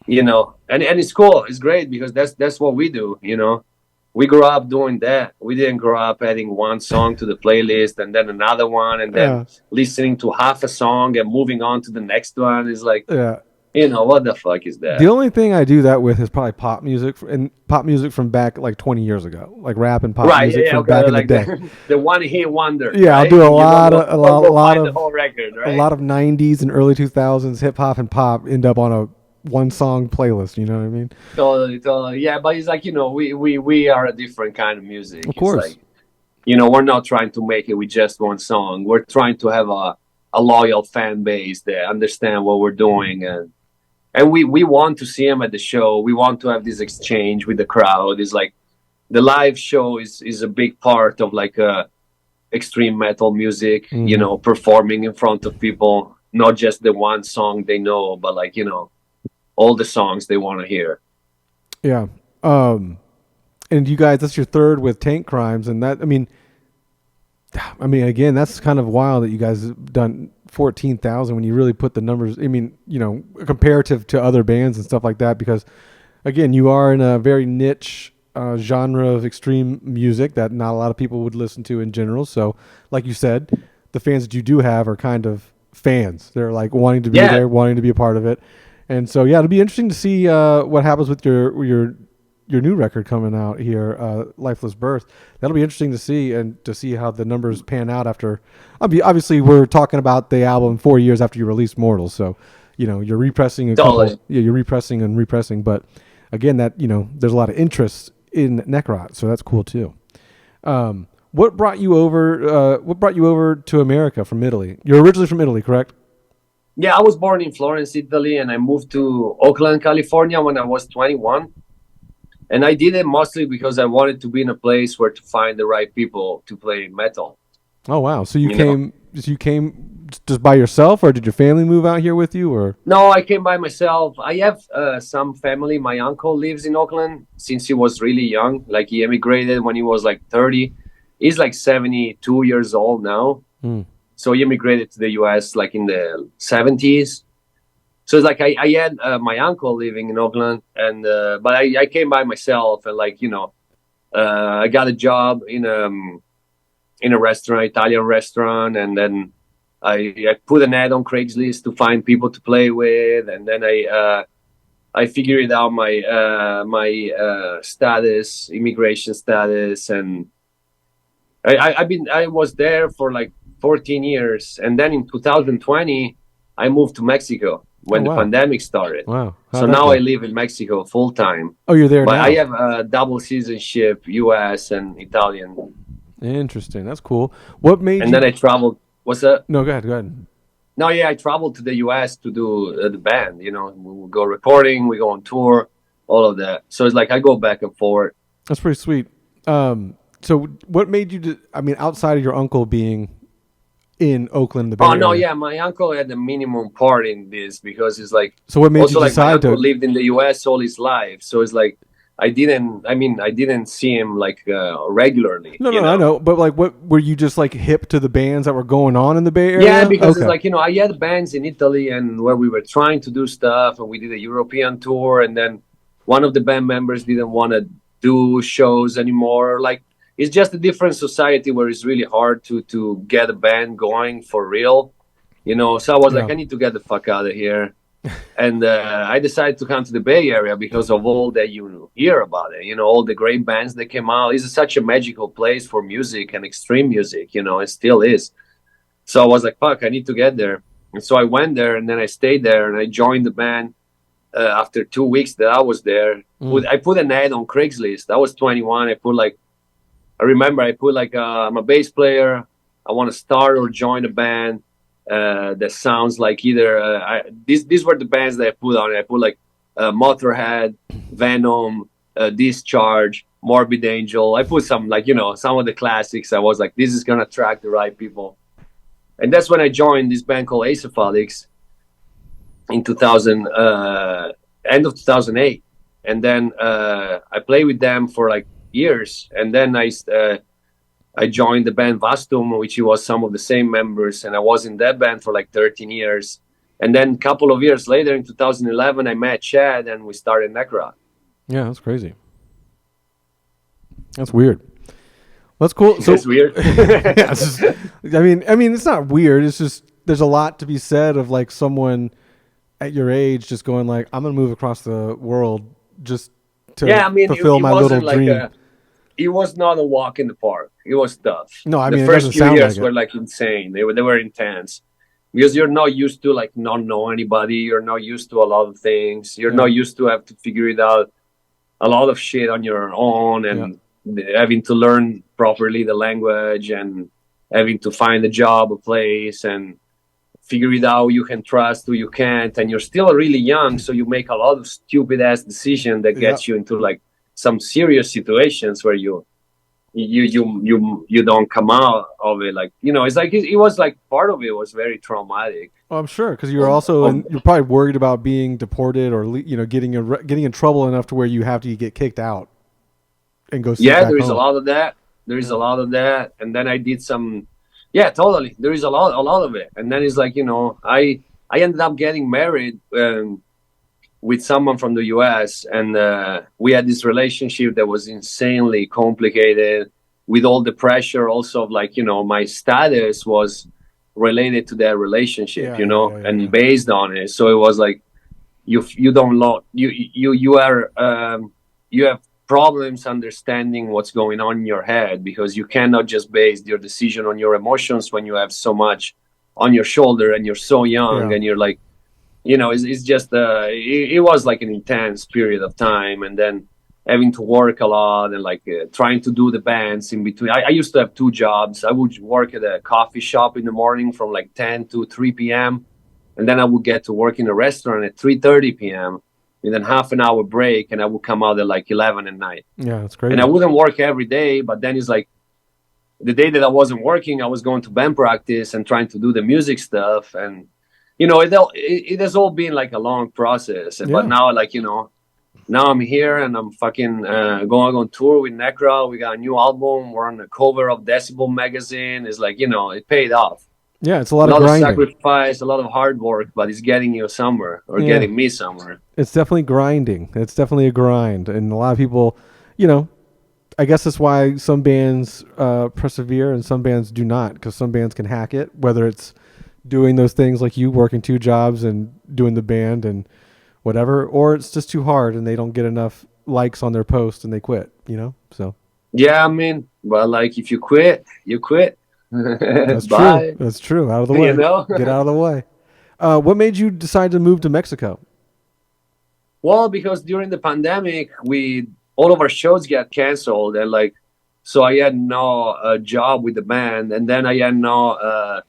And it's cool. It's great because that's what we do. We grew up doing that. We didn't grow up adding one song to the playlist and then another one and then listening to half a song and moving on to the next one. It's like, what the fuck is that? The only thing I do that with is probably pop music, and pop music from back like 20 years ago, like rap and pop music from back in the day. The one hit wonder. Yeah, right? I'll do a lot of the whole record, right? A lot of 90s and early 2000s hip hop and pop end up on a one song playlist. You know what I mean? Totally. Yeah, but it's like we are a different kind of music. Of course. It's like, we're not trying to make it with just one song. We're trying to have a loyal fan base that understand what we're doing, and we want to see them at the show. We want to have this exchange with the crowd. It's like the live show is a big part of like extreme metal music. Performing in front of people, not just the one song they know, but like all the songs they want to hear. Yeah. And you guys, that's your third with Tank Crimes, and that, I mean, again, that's kind of wild that you guys have done 14,000 when you really put the numbers, I mean, comparative to other bands and stuff like that, because again, you are in a very niche genre of extreme music that not a lot of people would listen to in general. So like you said, the fans that you do have are kind of fans. They're like wanting to be there, wanting to be a part of it. And so, it'll be interesting to see what happens with your new record coming out here, Lifeless Birth. That'll be interesting to see, and to see how the numbers pan out after. Obviously, we're talking about the album 4 years after you released Mortal, so you're repressing a couple. Yeah, you're repressing and repressing, but again, that there's a lot of interest in NECROT, so that's cool too. What brought you over? What brought you over to America from Italy? You're originally from Italy, correct? Yeah, I was born in Florence, Italy, and I moved to Oakland, California when I was 21. And I did it mostly because I wanted to be in a place where to find the right people to play metal. Oh wow! So you came just by yourself, or did your family move out here with you, or? No, I came by myself. I have some family. My uncle lives in Oakland since he was really young. Like he immigrated when he was like 30. He's like 72 years old now. So he immigrated to the U.S. like in the 70s. So it's like I had my uncle living in Oakland, and but I came by myself, and like I got a job in a restaurant, Italian restaurant, and then I put an ad on Craigslist to find people to play with, and then I figured out my status, immigration status, and I was there for like 14 years, and then in 2020 I moved to Mexico when the pandemic started. Wow! So now I live in Mexico full time. Oh, you're there but now. I have a double citizenship, U.S. and Italian. Interesting. That's cool. What made? And then I traveled. What's that? No, go ahead. No, yeah, I traveled to the U.S. to do the band. We go recording, we go on tour, all of that. So it's like I go back and forth. That's pretty sweet. So what made you? Outside of your uncle being in Oakland, the Bay Oh no, Area. yeah, my uncle had a minimum part in this because it's like So what made also you like my decide uncle to? lived in the U.S. all his life, so it's like I didn't see him like regularly, No, you no, I know. know, but like, what were you just like hip to the bands that were going on in the Bay Yeah, Area? because it's Okay. like, you know, I had bands in Italy and where we were trying to do stuff and we did a European tour and then one of the band members didn't want to do shows anymore. Like it's just a different society where it's really hard to get a band going for real. You know, so I was like, Yeah. I need to get the fuck out of here. And I decided to come to the Bay Area because of all that you hear about it. You know, all the great bands that came out. It's such a magical place for music and extreme music. You know, it still is. So I was like, fuck, I need to get there. And so I went there and then I stayed there and I joined the band after 2 weeks that I was there. Mm. I put an ad on Craigslist. I was 21. I remember I put like, I'm a bass player. I want to start or join a band that sounds like either, these were the bands that I put on it. I put like Motorhead, Venom, Discharge, Morbid Angel. I put some like, you know, some of the classics. I was like, this is going to attract the right people. And that's when I joined this band called Acephalics in 2000, end of 2008. And then I played with them for like years. And then I joined the band Vastum, which was some of the same members. And I was in that band for like 13 years. And then a couple of years later in 2011, I met Chad and we started NECROT. Yeah, that's crazy. That's weird. That's cool. So That's weird. yeah, it's just, I mean, it's not weird. It's just there's a lot to be said of like someone at your age just going like, I'm gonna move across the world just to Yeah, I mean, fulfill it my little wasn't like dream. it was not a walk in the park. It was tough. No, I The mean it first doesn't few sound years like were it. like insane. They were intense because you're not used to like not know anybody. You're not used to a lot of things. You're Yeah. not used to have to figure it out a lot of shit on your own Yeah. and having to learn properly the language and having to find a job, a place, and figure it out who you can trust, who you can't. And you're still really young, so you make a lot of stupid ass decisions that Yeah. gets you into like some serious situations where you don't come out of it. Like, you know, it's like it was like part of it was very traumatic. Oh, I'm sure because you're also you're probably worried about being deported or getting in trouble enough to where you have to get kicked out and go sit Yeah, back there is a home. lot of that. There is a lot of that. And then I did some, yeah, totally. There is a lot of it. And then it's like, you know, I ended up getting married with someone from the US. And we had this relationship that was insanely complicated with all the pressure also of like, you know, my status was related to that relationship, Yeah, you yeah, know, yeah, yeah, and yeah. based on it. So it was like, you don't know, you are, you have problems understanding what's going on in your head because you cannot just base your decision on your emotions when you have so much on your shoulder and you're so young Yeah. and you're like, you know, it's just it was like an intense period of time. And then having to work a lot and like trying to do the bands in between. I used to have two jobs. I would work at a coffee shop in the morning from like 10 to 3 p.m. and then I would get to work in a restaurant at 3:30 p.m. and then half an hour break, and I would come out at like 11 at night. Yeah, that's And I crazy. wouldn't work every day, but then it's like the day that I wasn't working, I was going to band practice and trying to do the music stuff. And, you know, it has all been like a long process. But Yeah. now, like, you know, now I'm here and I'm fucking going on tour with Necra. We got a new album. We're on the cover of Decibel magazine. It's like, you know, it paid off. Yeah, it's a A lot of lot of grinding. sacrifice, a lot of hard work, but it's getting you somewhere or Yeah. getting me somewhere. It's definitely grinding. It's definitely a grind, and a lot of people, I guess that's why some bands persevere and some bands do not, because some bands can hack it. Whether it's doing those things like you working two jobs and doing the band and whatever, or it's just too hard and they don't get enough likes on their post and they quit. So Yeah, I mean, but like if you quit, you quit. that's true. Bye. That's true. Out of the You way. know? Get out of the way. What made you decide to move to Mexico? Well, because during the pandemic, all of our shows got canceled, and like, so I had no job with the band, and then I had no.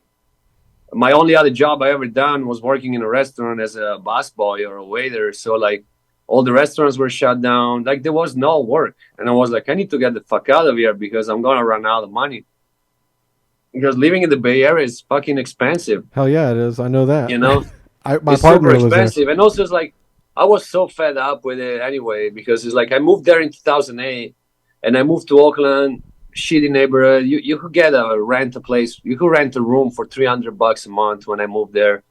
My only other job I ever done was working in a restaurant as a busboy or a waiter. So like, all the restaurants were shut down. Like there was no work, and I was like, I need to get the fuck out of here because I'm gonna run out of money. because living in the Bay Area is fucking expensive. Hell yeah, it is. I know that. You know, my it's partner super was there. expensive, and also it's like I was so fed up with it anyway because it's like I moved there in 2008, and I moved to Oakland, shitty neighborhood. You could get rent a place, you could rent a room for $300 a month when I moved there,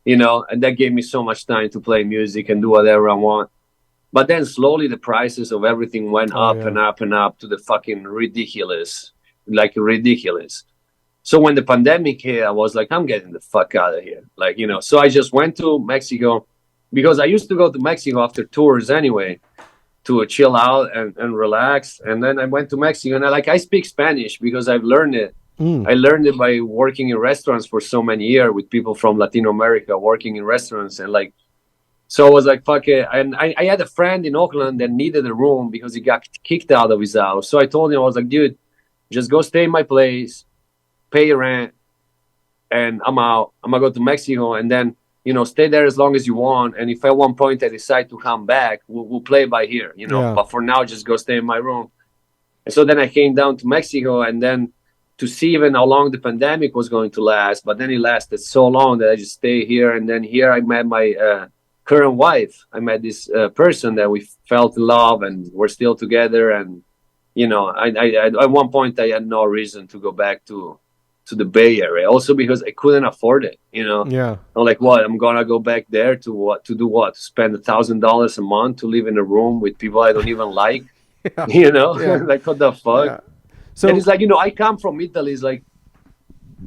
you know, and that gave me so much time to play music and do whatever I want. But then slowly the prices of everything went up and up and up to the fucking ridiculous, like ridiculous. So when the pandemic hit, I was like, I'm getting the fuck out of here. Like, you know, so I just went to Mexico because I used to go to Mexico after tours anyway to chill out and relax. And then I went to Mexico and I speak Spanish because I've learned it. I learned it by working in restaurants for so many years with people from Latin America working in restaurants. And like, so I was like, fuck it. And I had a friend in Oakland that needed a room because he got kicked out of his house. So I told him, I was like, dude, just go stay in my place, pay your rent, and I'm out. I'm going to go to Mexico and then, you know, stay there as long as you want. And if at one point I decide to come back, we'll play by here, you know. But for now, just go stay in my room. And so then I came down to Mexico and then to see even how long the pandemic was going to last. But then it lasted so long that I just stayed here. And then here I met my current wife. I met this person that we felt in love and we're still together. And, you know, I at one point I had no reason to go back to the Bay Area, also because I couldn't afford it, you know. I'm like, what? I'm gonna go back there to what? To do what? To spend $1,000 a month to live in a room with people I don't even like, you know? Like, what the fuck? So and it's like, you know, I come from Italy. It's like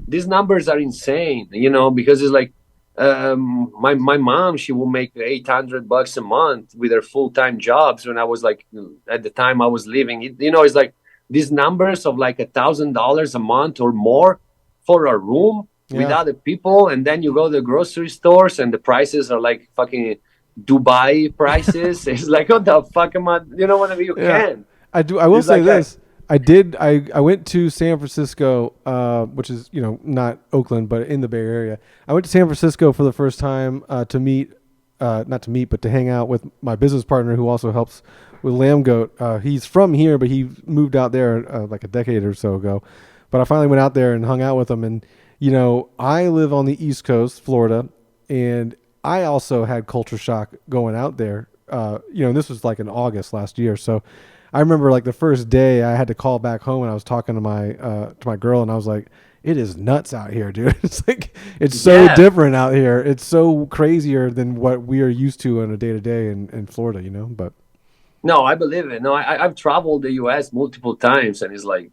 these numbers are insane, you know, because it's like my mom, she will make $800 a month with her full-time jobs. When I was like, at the time I was living, you know, it's like these numbers of like $1,000 a month or more for a room with other people, and then you go to the grocery stores and the prices are like fucking Dubai prices. It's like, what the fuck am I? You know what I mean? You can. I do. I will say this. I went to San Francisco, which is, you know, not Oakland, but in the Bay Area. I went to San Francisco for the first time to meet, not to meet, but to hang out with my business partner who also helps with Lambgoat. He's from here, but he moved out there like a decade or so ago. But I finally went out there and hung out with him. And, you know, I live on the East Coast, Florida, and I also had culture shock going out there. You know, and this was like in August last year. So I remember like the first day I had to call back home and I was talking to my girl and I was like, it is nuts out here, dude. It's like, it's so different out here. It's so crazier than what we are used to on a day to day in Florida, you know, but. No, I believe it. No, I've traveled the U.S. multiple times and it's like,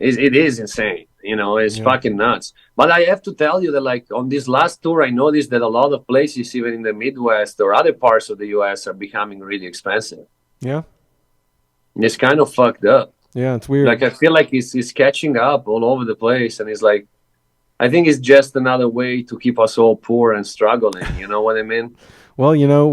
it is insane. You know, it's fucking nuts. But I have to tell you that like on this last tour, I noticed that a lot of places, even in the Midwest or other parts of the U.S. are becoming really expensive. Yeah. It's kind of fucked up. Yeah, it's weird. Like I feel like it's catching up all over the place, and it's like, I think it's just another way to keep us all poor and struggling. You know what I mean? Well, you know,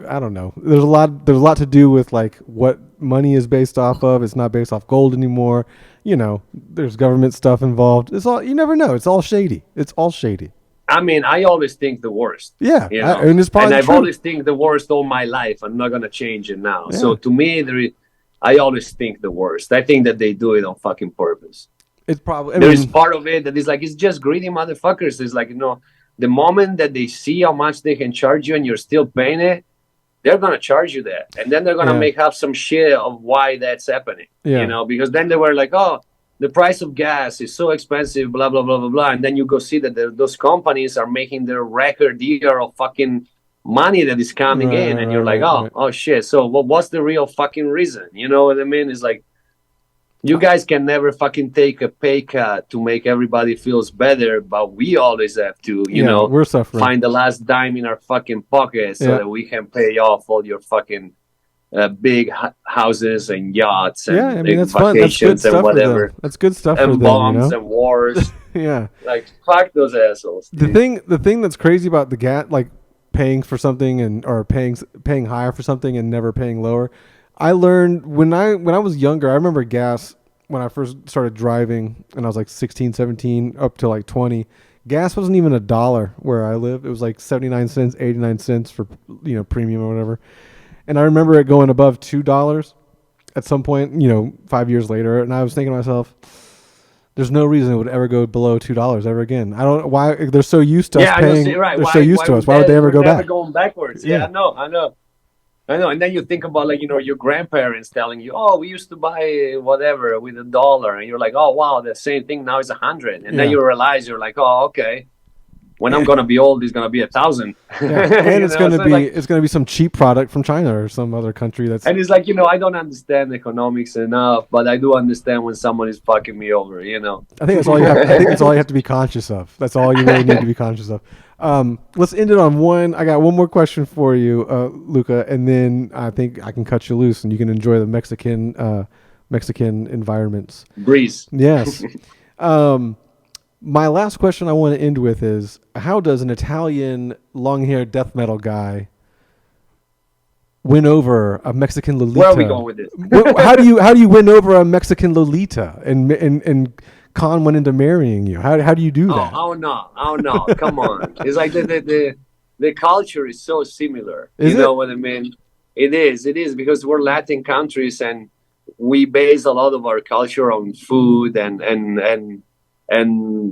I don't know. There's a lot to do with like what money is based off of. It's not based off gold anymore. You know, there's government stuff involved. It's all, you never know. It's all shady. It's all shady. I mean, I always think the worst. Yeah, you know? and it's probably I've true. always think the worst all my life. I'm not gonna change it now. Yeah. So to me, I always think the worst. I think that they do it on fucking purpose. It's probably there is part of it that is like, it's just greedy motherfuckers. It's like, you know, the moment that they see how much they can charge you and you're still paying it, they're gonna charge you that, and then they're gonna make up some shit of why that's happening. You know, because then they were like, oh, the price of gas is so expensive, blah blah blah blah blah, and then you go see that those companies are making their record year of fucking money that is coming in, and you're like, oh shit. So what's the real fucking reason? You know what I mean? It's like, you guys can never fucking take a pay cut to make everybody feels better, but we always have to, you know, we're suffering. Find the last dime in our fucking pocket so that we can pay off all your fucking big houses and yachts and I mean, that's vacations fun. That's good and whatever. That's good stuff and for them, bombs you know? And wars. Like, fuck those assholes. The thing that's crazy about the gas, like paying for something or paying higher for something and never paying lower. I learned when I was younger, I remember gas when I first started driving and I was like 16, 17 up to like 20. Gas wasn't even $1 where I live. It was like 79 cents, 89 cents for, you know, premium or whatever. And I remember it going above $2 at some point, you know, 5 years later. And I was thinking to myself, There's no reason it would ever go below $2 ever again. I don't know why they're so used to us I paying. know, right. They're so used to us. Why would they ever go back? Going backwards. Yeah. I know. I know. And then you think about like, your grandparents telling you, oh, we used to buy whatever with $1. And you're like, oh, wow, the same thing now is 100. And then you realize you're like, oh, okay. When I'm going to be old, it's going to be 1,000. Yeah. And it's going to be, it's going to be some cheap product from China or some other country that's. And it's like, I don't understand economics enough, but I do understand when someone is fucking me over, I think that's all you have. I think that's all you have to be conscious of. That's all you really need to be conscious of. Let's end it on one. I got one more question for you, Luca, and then I think I can cut you loose and you can enjoy the Mexican environments. Breeze. Yes. My last question I want to end with is, how does an Italian long-haired death metal guy win over a Mexican Lolita? Where are we going with this? how do you win over a Mexican Lolita and con one into marrying you? How do you do that? Oh no! Come on! It's like the culture is so similar. Is you know what I mean? It is because we're Latin countries and we base a lot of our culture on food and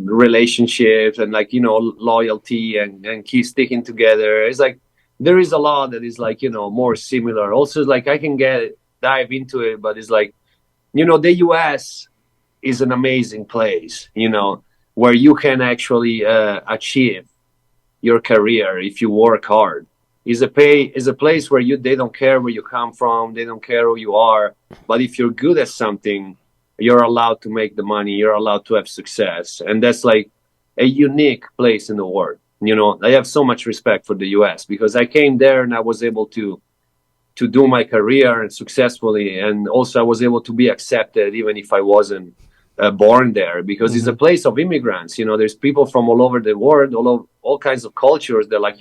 relationships and like loyalty and keep sticking together. It's like there is a lot that is like more similar. Also, like I can dive into it, but it's like the U.S. is an amazing place, where you can actually achieve your career if you work hard. Is a place where they don't care where you come from, they don't care who you are, but if you're good at something, you're allowed to make the money, you're allowed to have success. And that's like a unique place in the world. I have so much respect for the US because I came there and I was able to do my career and successfully. And also I was able to be accepted even if I wasn't born there, because it's a place of immigrants. There's people from all over the world, all kinds of cultures. They're like,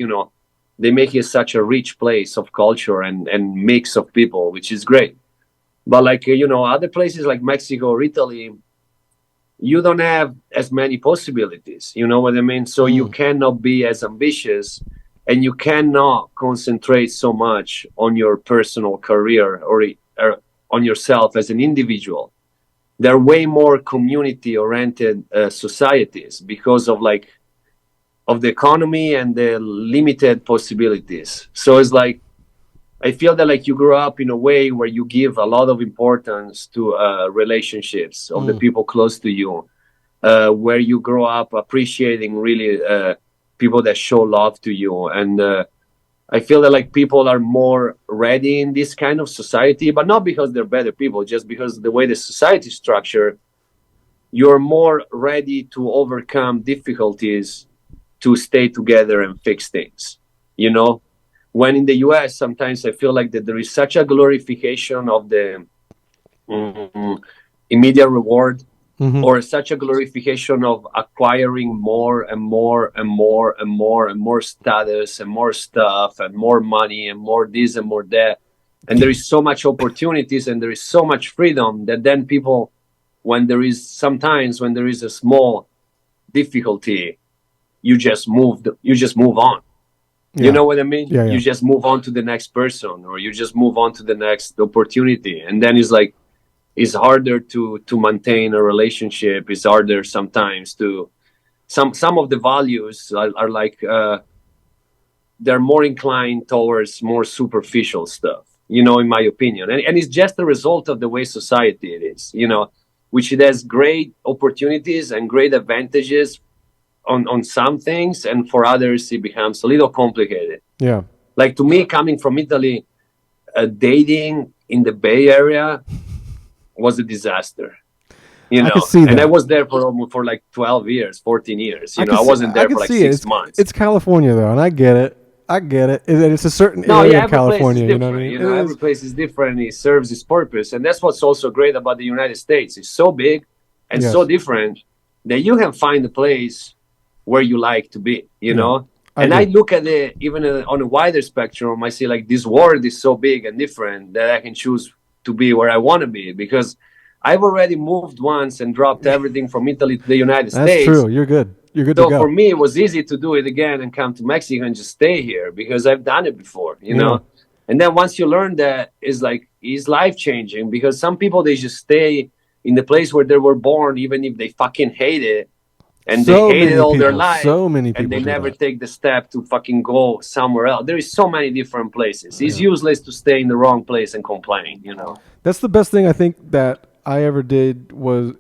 they make it such a rich place of culture and mix of people, which is great. But like, other places like Mexico or Italy, you don't have as many possibilities. You know what I mean? So you cannot be as ambitious and you cannot concentrate so much on your personal career or on yourself as an individual. They're way more community-oriented societies because of the economy and the limited possibilities. So it's like, I feel that like you grew up in a way where you give a lot of importance to relationships of the people close to you, where you grow up appreciating really people that show love to you. And I feel that like people are more ready in this kind of society, but not because they're better people, just because the way the society is structured, you're more ready to overcome difficulties to stay together and fix things, When in the US, sometimes I feel like that there is such a glorification of the immediate reward, or such a glorification of acquiring more and more and more and more and more status and more stuff and more money and more this and more that. And there is so much opportunities and there is so much freedom that then people, when there is a small difficulty, you just move on. Yeah. You know what I mean? Yeah. You just move on to the next person, or you just move on to the next opportunity. And then it's like, it's harder to maintain a relationship. It's harder sometimes to, some of the values are like, they're more inclined towards more superficial stuff, in my opinion. And it's just a result of the way society it is, which it has great opportunities and great advantages on some things, and for others it becomes a little complicated. Yeah. Like to me, coming from Italy, dating in the Bay Area was a disaster. I could see that. And I was there for like 12 years, 14 years. I wasn't there for like 6 months. It's California though, and I get it. It's a certain area of California. You know what I mean? Every place is different. It serves its purpose, and that's what's also great about the United States. It's so big and so different that you can find a place where you like to be, I look at it even on a wider spectrum. I see like this world is so big and different that I can choose to be where I want to be, because I've already moved once and dropped everything from Italy to the United States. That's true. You're good. You're good so to go. For me, it was easy to do it again and come to Mexico and just stay here because I've done it before, And then once you learn that, it's life changing, because some people, they just stay in the place where they were born, even if they fucking hate it. And So they hate it all many their people, life. so many And people they do never that. take the step to fucking go somewhere else. There is so many different places. It's useless to stay in the wrong place and complain, you know. That's the best thing I think that I ever did was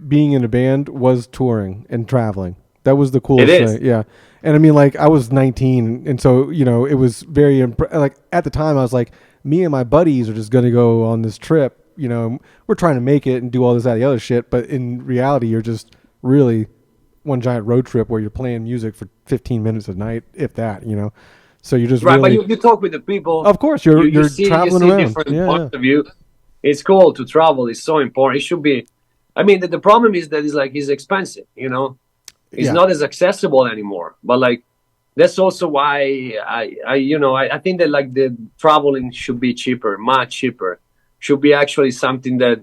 being in a band was touring and traveling. That was the coolest It is. thing. Yeah. And I mean, like, I was 19, and so, you know, it was very like at the time I was like, me and my buddies are just going to go on this trip, you know, we're trying to make it and do all this, that, the other shit, but in reality you're just really one giant road trip where you're playing music for 15 minutes a night, if that, you know. So you're just Right, really, but you talk with the people. of course, you're traveling you see around. different Yeah, points of view. It's cool to travel. It's so important. It should be. I mean, the problem is that it's expensive. You know, it's not as accessible anymore. But like, that's also why I think that like the traveling should be cheaper, much cheaper. Should be actually something that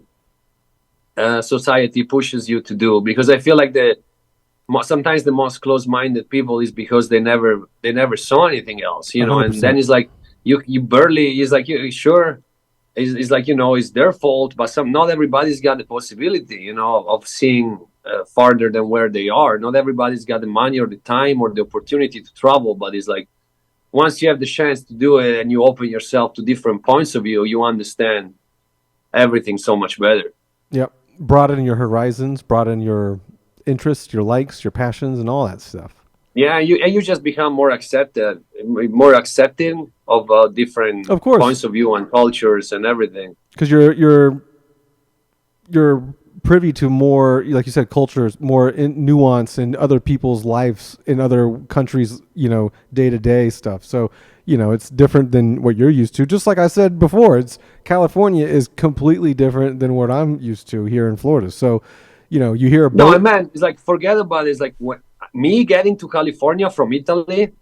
society pushes you to do, because I feel like sometimes the most close-minded people is because they never saw anything else, you know. 100%. And then it's like you barely, it's like you sure it's like, you know, it's their fault, but not everybody's got the possibility, you know, of seeing farther than where they are. Not everybody's got the money or the time or the opportunity to travel, but it's like once you have the chance to do it and you open yourself to different points of view, you understand everything so much better. Yep. Broaden your horizons, broaden your interests, your likes, your passions, and all that stuff. Yeah, you just become more accepting of different Of course, points of view and cultures and everything. because you're privy to more, like you said, cultures, more nuance in other people's lives in other countries, you know, day to day stuff. So, you know, it's different than what you're used to. Just like I said before, it's California is completely different than what I'm used to here in Florida. So, you know, you hear No, man, it's like, forget about it. It's like me getting to California from Italy.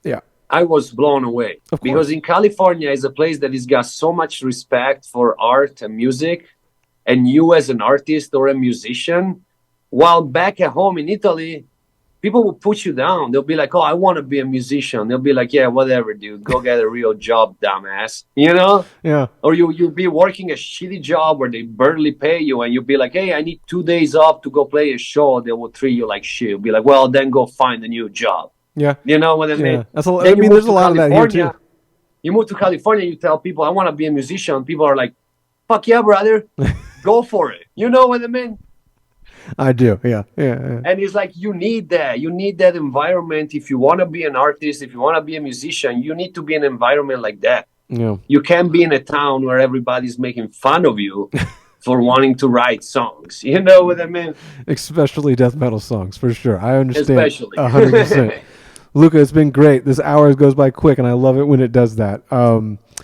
Yeah, I was blown away, because in California is a place that has got so much respect for art and music, and you as an artist or a musician. While back at home in Italy, people will put you down. They'll be like, "Oh, I want to be a musician." They'll be like, "Yeah, whatever, dude. Go get a real job, dumbass." You know? Yeah. Or you'll be working a shitty job where they barely pay you, and you'll be like, "Hey, I need 2 days off to go play a show." They will treat you like shit. You'll be like, "Well, then go find a new job." Yeah. You know what I mean? Yeah. I mean, there's a lot of that here too. You move to California, you tell people, "I want to be a musician." People are like, "Fuck yeah, brother. Go for it." You know what I mean? I do. Yeah. And it's like, you need that. You need that environment. If you want to be an artist, if you want to be a musician, you need to be in an environment like that. Yeah. You can't be in a town where everybody's making fun of you for wanting to write songs. You know what I mean? Especially death metal songs, for sure. I understand. Especially. 100%. Luca, it's been great. This hour goes by quick, and I love it when it does that.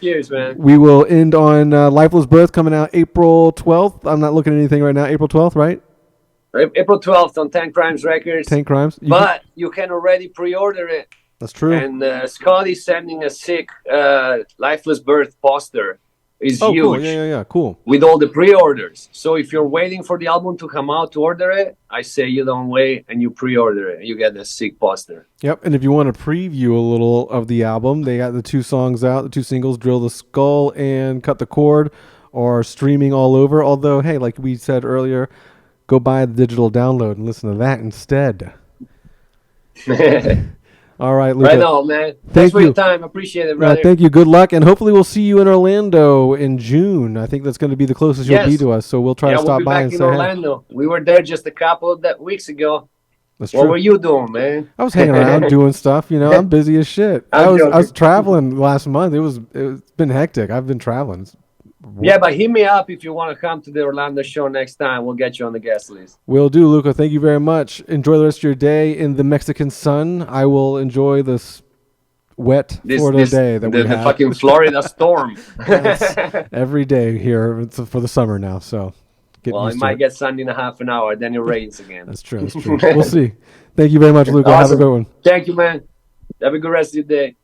Cheers, man. We will end on Lifeless Birth coming out April 12th. I'm not looking at anything right now. April 12th, right? April 12th on 10 Crimes Records. 10 Crimes. You can already pre-order it. That's true. And Scotty's sending a sick Lifeless Birth poster. It's huge. Cool. Yeah. Cool. With all the pre-orders. So if you're waiting for the album to come out to order it, I say you don't wait and you pre-order it. You get a sick poster. Yep. And if you want to preview a little of the album, they got the 2 songs out, the 2 singles, Drill the Skull and Cut the Cord, are streaming all over. Although, hey, like we said earlier, go buy the digital download and listen to that instead. All right, Luca. Right on, man. Thanks for your time. Appreciate it, brother. Thank you. Good luck. And hopefully we'll see you in Orlando in June. I think that's going to be the closest you'll be to us. So we'll try to stop by and say hey. We'll be back in Orlando. We were there just a couple of weeks ago. That's true. What were you doing, man? I was hanging around doing stuff. You know, I'm busy as shit. I was traveling last month. It's been hectic. I've been traveling. Yeah, but hit me up if you want to come to the Orlando show next time. We'll get you on the guest list. Will do, Luca. Thank you very much. Enjoy the rest of your day in the Mexican sun. I will enjoy this wet Florida day that we have. The fucking Florida storm. Yes, every day here. It's for the summer now, so it might get sunny in a half an hour, then it rains again. That's true. We'll see. Thank you very much, Luca. Awesome. Have a good one. Thank you, man. Have a good rest of your day.